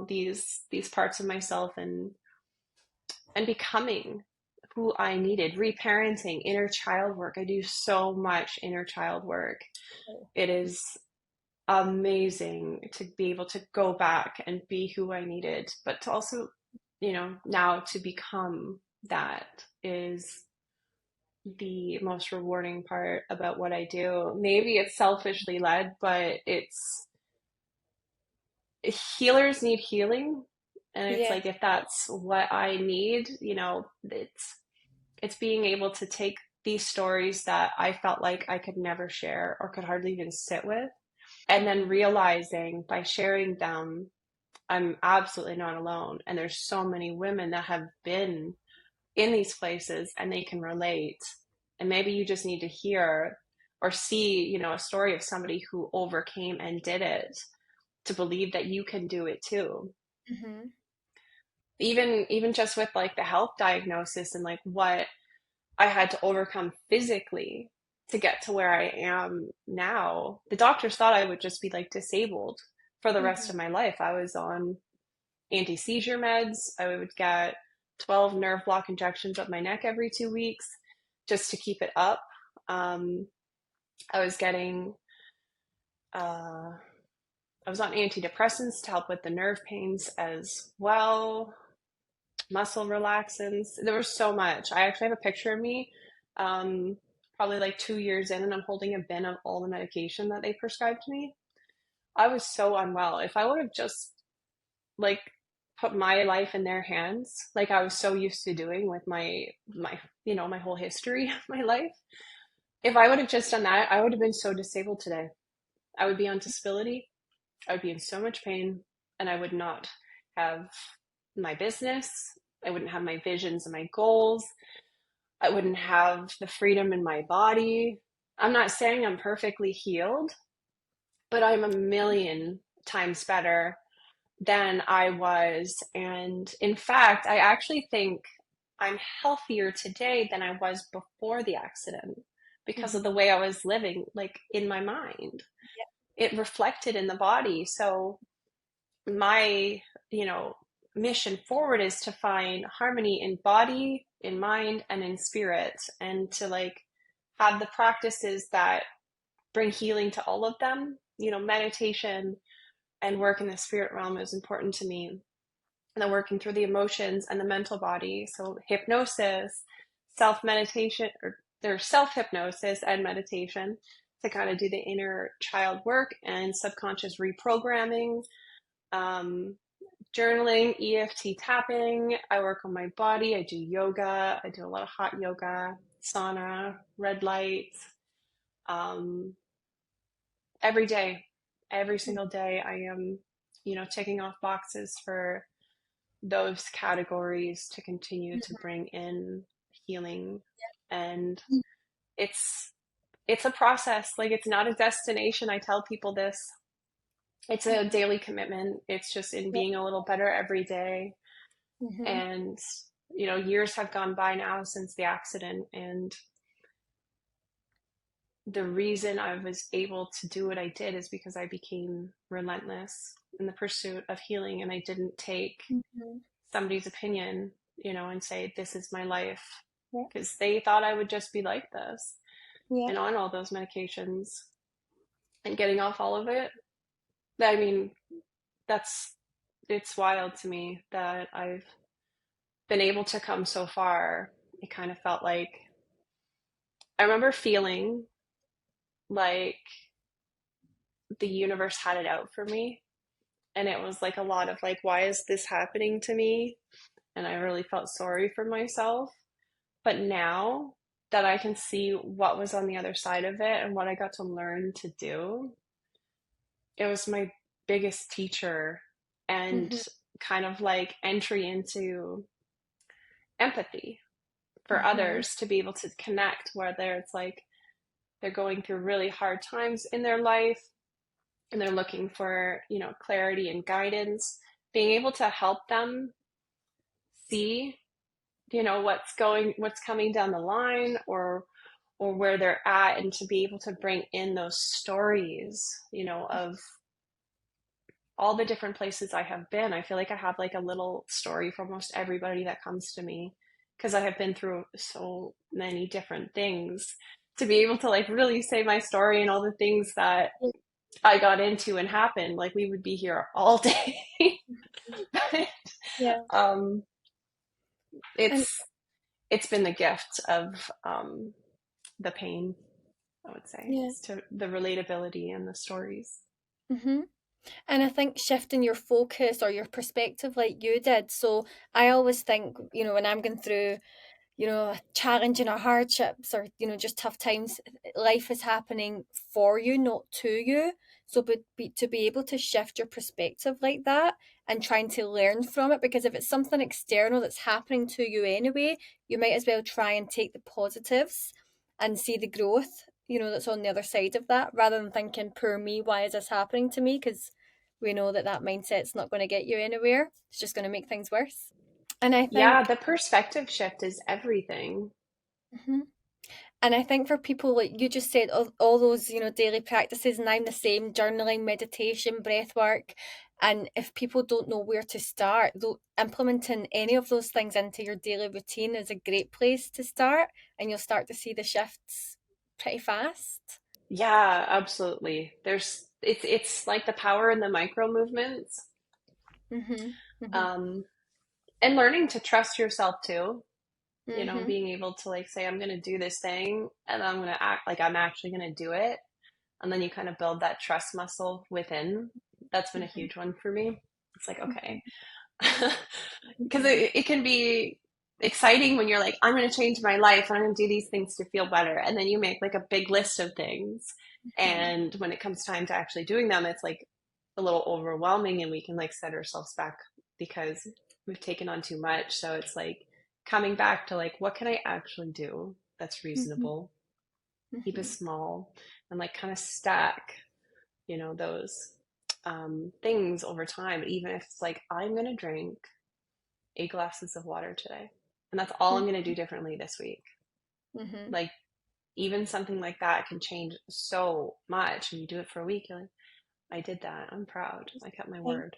these parts of myself, and becoming who I needed, reparenting, inner child work. I do so much inner child work. It is amazing to be able to go back and be who I needed, but to also now to become that is the most rewarding part about what I do. Maybe it's selfishly led, but it's healers need healing. And it's Yeah. like if that's what I need, it's being able to take these stories that I felt like I could never share or could hardly even sit with, and then realizing by sharing them, I'm absolutely not alone. And there's so many women that have been in these places and they can relate. And maybe you just need to hear or see, a story of somebody who overcame and did it to believe that you can do it too. Mm-hmm. Even just with like the health diagnosis and like what I had to overcome physically to get to where I am now. The doctors thought I would just be like disabled for the rest Mm-hmm. of my life. I was on anti-seizure meds. I would get 12 nerve block injections up my neck every 2 weeks just to keep it up. I was getting, I was on antidepressants to help with the nerve pains as well, muscle relaxants. There was so much. I actually have a picture of me, um, probably like 2 years in, and I'm holding a bin of all the medication that they prescribed me. I was so unwell. If I would have just like put my life in their hands, like I was so used to doing with my whole history of my life. If I would have just done that, I would have been so disabled today. I would be on disability. I would be in so much pain, and I would not have my business. I wouldn't have my visions and my goals. I wouldn't have the freedom in my body. I'm not saying I'm perfectly healed, but I'm a million times better than I was. And in fact, I actually think I'm healthier today than I was before the accident because of Mm-hmm. the way I was living, like in my mind. It reflected in the body. So my, you know, mission forward is to find harmony in body, in mind, and in spirit, and to like have the practices that bring healing to all of them. Meditation and work in the spirit realm is important to me. And then working through the emotions and the mental body. So hypnosis, self meditation, or there's self hypnosis and meditation to kind of do the inner child work and subconscious reprogramming. Um, Journaling, EFT tapping. I work on my body. I do yoga. I do a lot of hot yoga, sauna, red light. Um, every day, every single day, I am, checking off boxes for those categories to continue to bring in healing. And it's it's a process. Like it's not a destination. I tell people this. It's a Mm-hmm. daily commitment. It's just in Yeah. being a little better every day. Mm-hmm. And years have gone by now since the accident, and the reason I was able to do what I did is because I became relentless in the pursuit of healing, and I didn't take Mm-hmm. somebody's opinion, and say this is my life, Yeah. because they thought I would just be like this Yeah. and on all those medications and getting off all of it. I mean, that's it's wild to me that I've been able to come so far. It kind of felt like I remember feeling like the universe had it out for me. And it was like a lot of like, why is this happening to me? And I really felt sorry for myself. But now that I can see what was on the other side of it and what I got to learn to do, it was my biggest teacher and Mm-hmm. kind of like entry into empathy for Mm-hmm. others to be able to connect, whether it's like they're going through really hard times in their life and they're looking for, clarity and guidance, being able to help them see, what's coming down the line, or where they're at, and to be able to bring in those stories, of all the different places I have been. I feel like I have like a little story for almost everybody that comes to me because I have been through so many different things, to be able to like really say my story and all the things that I got into and happened, like we would be here all day. Yeah. um And It's been the gift of the pain, I would say, yeah. it's to the relatability and the stories. Mm-hmm. And I think shifting your focus or your perspective like you did. So I always think, when I'm going through, challenging or hardships or, just tough times, life is happening for you, not to you. So to be able to shift your perspective like that and trying to learn from it, because if it's something external that's happening to you anyway, you might as well try and take the positives and see the growth, that's on the other side of that, rather than thinking, poor me, why is this happening to me? Because we know that that mindset's not going to get you anywhere. It's just going to make things worse. And I Yeah, think, the perspective shift is everything. mhm. And I think for people like you just said, all those, daily practices, and I'm the same, journaling, meditation, breath work. And if people don't know where to start, though, implementing any of those things into your daily routine is a great place to start, and you'll start to see the shifts pretty fast. Yeah, absolutely. It's like the power in the micro movements, Mhm. Mhm. um, and learning to trust yourself too. Mhm. Being able to like say, I'm going to do this thing and I'm going to act like I'm actually going to do it. And then you kind of build that trust muscle within. That's been a Mhm. huge one for me. It's like, Mhm. okay. Because Mhm. it can be exciting when you're like, I'm going to change my life and I'm going to do these things to feel better. And then you make like a big list of things. Mhm. And when it comes time to actually doing them, it's like a little overwhelming and we can like set ourselves back because we've taken on too much. So it's like coming back to like, what can I actually do that's Mhm. reasonable? Keep it Mhm. small and like kind of stack, those things over time. Even if it's like, I'm going to drink 8 glasses of water today. And that's all I'm going to do differently this week. Mhm. Like, even something like that can change so much. And you do it for a week, you're like, I did that. I'm proud. I kept my Mhm. word.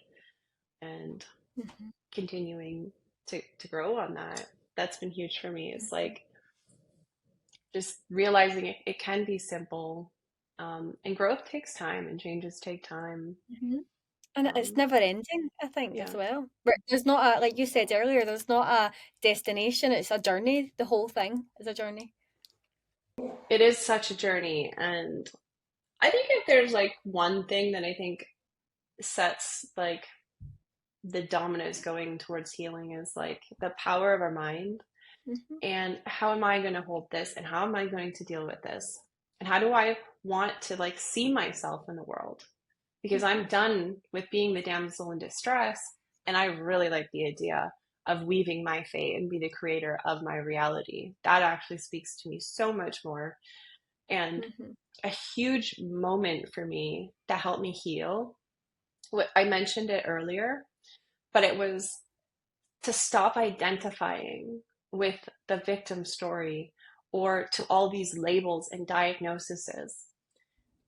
And Mhm. continuing to grow on that, that's been huge for me. It's Mhm. like just realizing it can be simple. And growth takes time and changes take time. Mhm. And it's Um, never ending, I think, as yeah, well. But there's not a, like you said earlier, there's not a destination, it's a journey. The whole thing is a journey. it is such a journey. And I think if there's like one thing that I think sets like the dominoes going towards healing is like the power of our mind Hmm. and how am I going to hold this and how am I going to deal with this and how do I want to like see myself in the world because I'm done with being the damsel in distress and I really like the idea of weaving my fate and be the creator of my reality. That actually speaks to me so much more. And Hmm. a huge moment for me that helped me heal, what I mentioned it earlier, but it was to stop identifying with the victim story or to all these labels and diagnoses.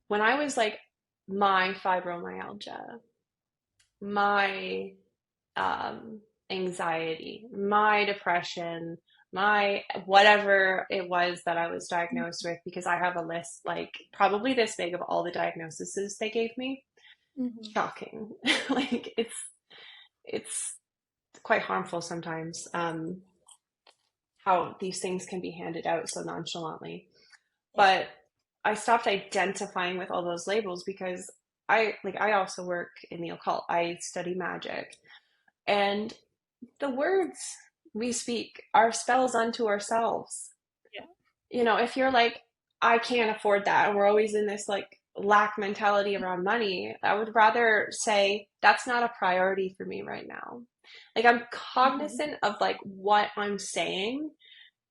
When I was like, my fibromyalgia, my anxiety, my depression, my whatever it was that I was diagnosed with, because I have a list like probably this big of all the diagnoses they gave me. Hmm. Shocking. Like it's quite harmful sometimes. How these things can be handed out so nonchalantly. Yeah. But I stopped identifying with all those labels because I also work in the occult. I study magic. And the words we speak are spells unto ourselves. Yeah. If you're like, I can't afford that, and we're always in this like lack mentality around money, I would rather say that's not a priority for me right now. Like I'm Hmm. cognizant of like what I'm saying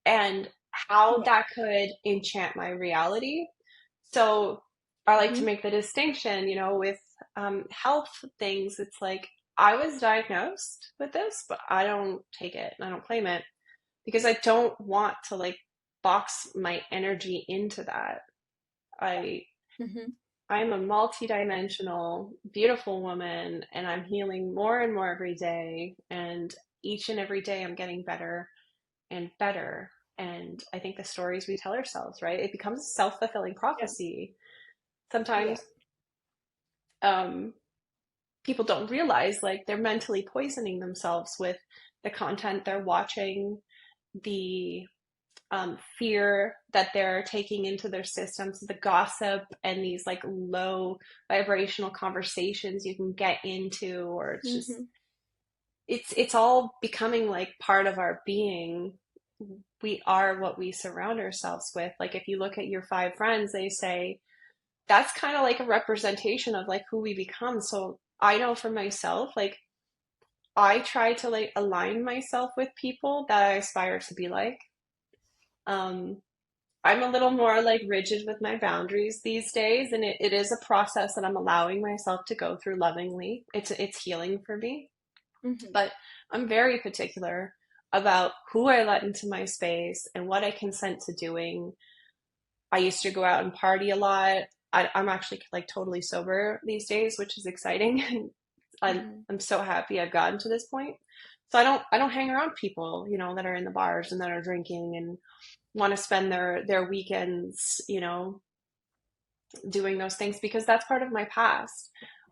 and how Yeah. that could enchant my reality. So I like to Hmm. make the distinction, with health things. It's like I was diagnosed with this, but I don't take it and I don't claim it because I don't want to like box my energy into that. I Hmm. I'm a multidimensional, beautiful woman, and I'm healing more and more every day. And each and every day, I'm getting better and better. And I think the stories we tell ourselves, right? It becomes a self-fulfilling Yeah. prophecy. Yeah. Sometimes um, people don't realize like they're mentally poisoning themselves with the content they're watching, the fear that they're taking into their systems, the gossip and these like low vibrational conversations you can get into, or it's just Mm-hmm. it's all becoming like part of our being. We are what we surround ourselves with. Like if you look at your five friends, they say that's kind of like a representation of like who we become. So I know for myself, like I try to like align myself with people that I aspire to be like. Um, I'm a little more like rigid with my boundaries these days, and it is a process that I'm allowing myself to go through lovingly. It's healing for me, Mm-hmm. but I'm very particular about who I let into my space and what I consent to doing. I used to go out and party a lot. I'm actually like totally sober these days, which is exciting. Mm-hmm. I'm so happy I've gotten to this point. So I don't hang around people, that are in the bars and that are drinking and want to spend their weekends, doing those things, because that's part of my past.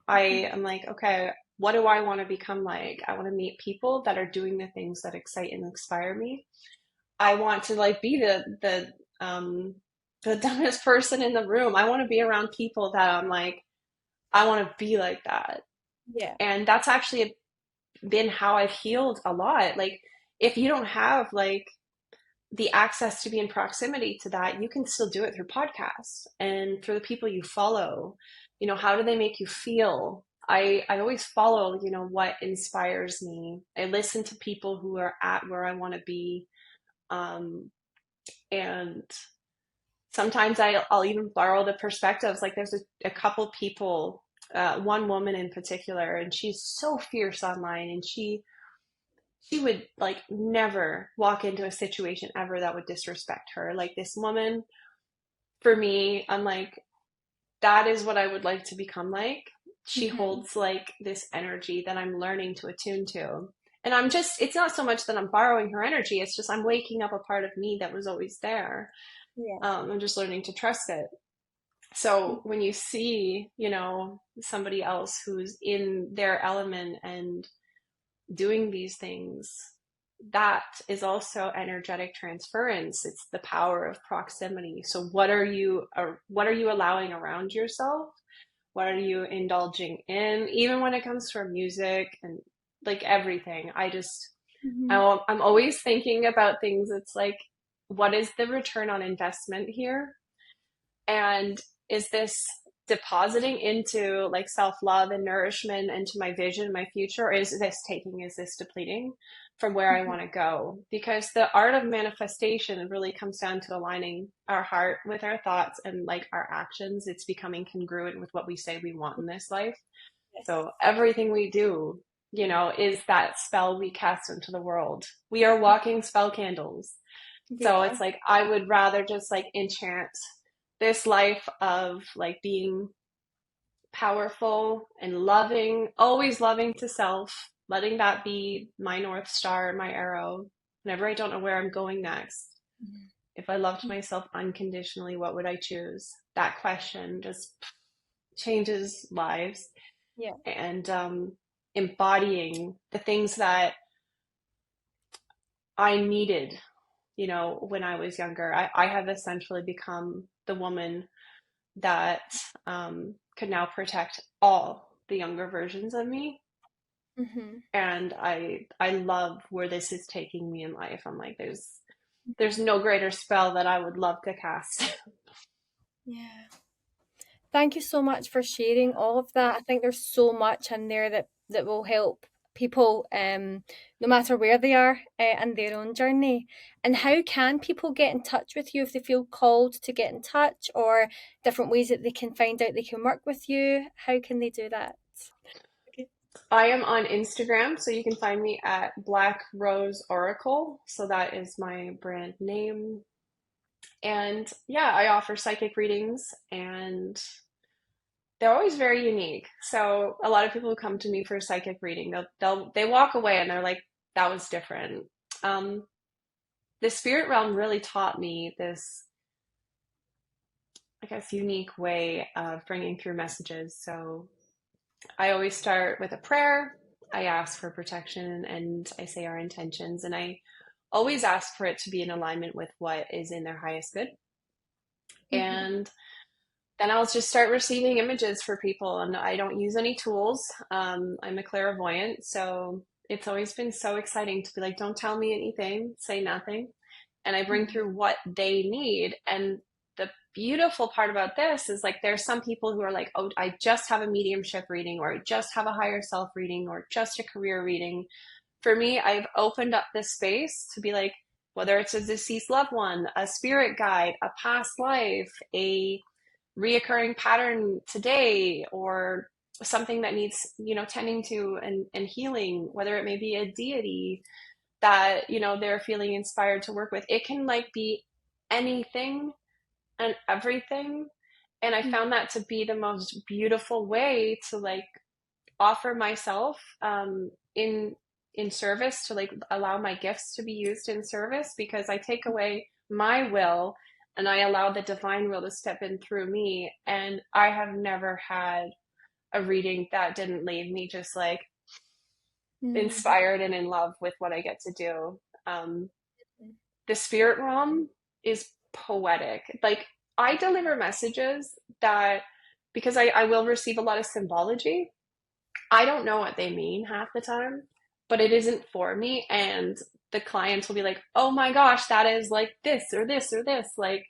I am like, okay, what do I want to become like? I want to meet people that are doing the things that excite and inspire me. I want to like be the dumbest person in the room. I want to be around people that I'm like, I want to be like that. Yeah. And that's actually been how I've healed a lot. Like if you don't have like the access to be in proximity to that, you can still do it through podcasts and through the people you follow. How do they make you feel? I always follow, what inspires me. I listen to people who are at where I want to be. And sometimes I'll even borrow the perspectives. Like there's a couple people, one woman in particular, and she's so fierce online, and she would like never walk into a situation ever that would disrespect her. Like this woman, for me, I'm like, that is what I would like to become like. She Mm-hmm. holds like this energy that I'm learning to attune to. And it's not so much that I'm borrowing her energy, it's just I'm waking up a part of me that was always there. Yeah. I'm just learning to trust it. So when you see, somebody else who's in their element and doing these things, that is also energetic transference. It's the power of proximity. So what are you allowing around yourself? What are you indulging in? Even when it comes to music and like everything, Mm-hmm. I'm always thinking about things. It's like, what is the return on investment here? And is this depositing into like self-love and nourishment into my vision, my future, or is this depleting from where I want to go? Because the art of manifestation really comes down to aligning our heart with our thoughts and like our actions. It's becoming congruent with what we say we want in this life. Yes. So everything we do, is that spell we cast into the world. We are walking spell candles. So Yeah. it's like I would rather just like enchant this life of like being powerful and loving, always loving to self, letting that be my North Star, my arrow. Whenever I don't know where I'm going next, if I loved myself unconditionally, what would I choose? That question just changes lives. Yeah. And embodying the things that I needed, when I was younger. I have essentially become the woman that could now protect all the younger versions of me. Mm-hmm. And I love where this is taking me in life. I'm like, there's no greater spell that I would love to cast. Yeah. Thank you so much for sharing all of that. I think there's so much in there that will help people, no matter where they are in their own journey. And how can people get in touch with you if they feel called to get in touch, or different ways that they can find out they can work with you? How can they do that? Okay. I am on Instagram, so you can find me at Black Rose Oracle. So that is my brand name. And yeah, I offer psychic readings, and they're always very unique. So a lot of people who come to me for a psychic reading, they walk away and they're like, that was different. Um, the spirit realm really taught me this, I guess, unique way of bringing through messages. So I always start with a prayer. I ask for protection and I say our intentions, and I always ask for it to be in alignment with what is in their highest good. Mm-hmm. And then I'll just start receiving images for people, and I don't use any tools. I'm a clairvoyant, so it's always been so exciting to be like, don't tell me anything, say nothing. And I bring through what they need. And the beautiful part about this is like, there's some people who are like, oh, I just have a mediumship reading, or I just have a higher self reading, or just a career reading. For me, I've opened up this space to be like, whether it's a deceased loved one, a spirit guide, a past life, a reoccurring pattern today, or something that needs, tending to and healing, whether it may be a deity that, they're feeling inspired to work with. It can like be anything and everything. And I found that to be the most beautiful way to like offer myself in service, to like allow my gifts to be used in service, because I take away my will and I allow the divine will to step in through me. And I have never had a reading that didn't leave me just like Mm-hmm. inspired and in love with what I get to do. The spirit realm is poetic. Like, I deliver messages that, because I will receive a lot of symbology, I don't know what they mean half the time, but it isn't for me. And the clients will be like, oh my gosh, that is like this or this or this. Like,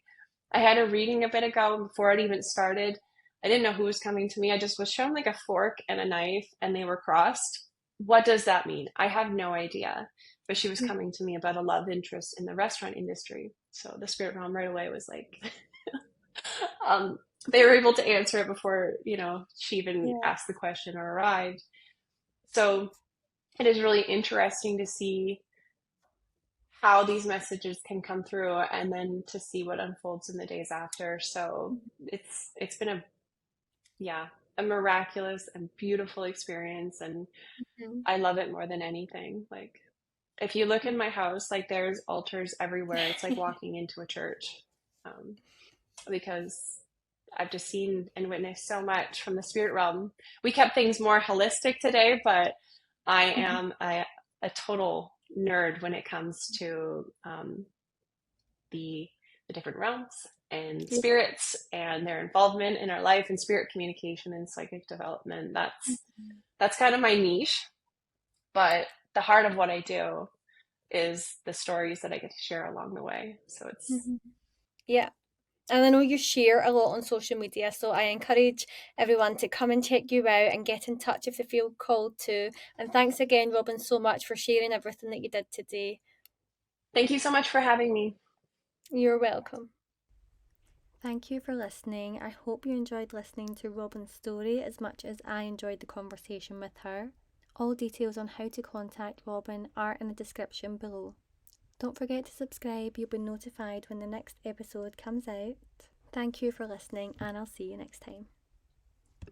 I had a reading a bit ago before it even started. I didn't know who was coming to me. I just was shown like a fork and a knife and they were crossed. What does that mean? I have no idea. But she was coming to me about a love interest in the restaurant industry. So the spirit realm right away was like, um, they were able to answer it before, she even Yeah. asked the question or arrived. So it is really interesting to see how these messages can come through and then to see what unfolds in the days after. So it's been a miraculous and beautiful experience, and Mm-hmm. I love it more than anything. Like, if you look in my house, like there's altars everywhere. It's like walking into a church. Um, because I've just seen and witnessed so much from the spirit realm. We kept things more holistic today, but I am a total nerd when it comes to the different realms and Yeah. spirits and their involvement in our life, and spirit communication and psychic development. That's kind of my niche, but the heart of what I do is the stories that I get to share along the way. So it's Mm-hmm. Yeah. And I know you share a lot on social media, so I encourage everyone to come and check you out and get in touch if they feel called to. And thanks again, Robyn, so much for sharing everything that you did today. Thank you so much for having me. You're welcome. Thank you for listening. I hope you enjoyed listening to Robyn's story as much as I enjoyed the conversation with her. All details on how to contact Robyn are in the description below. Don't forget to subscribe, you'll be notified when the next episode comes out. Thank you for listening, and I'll see you next time.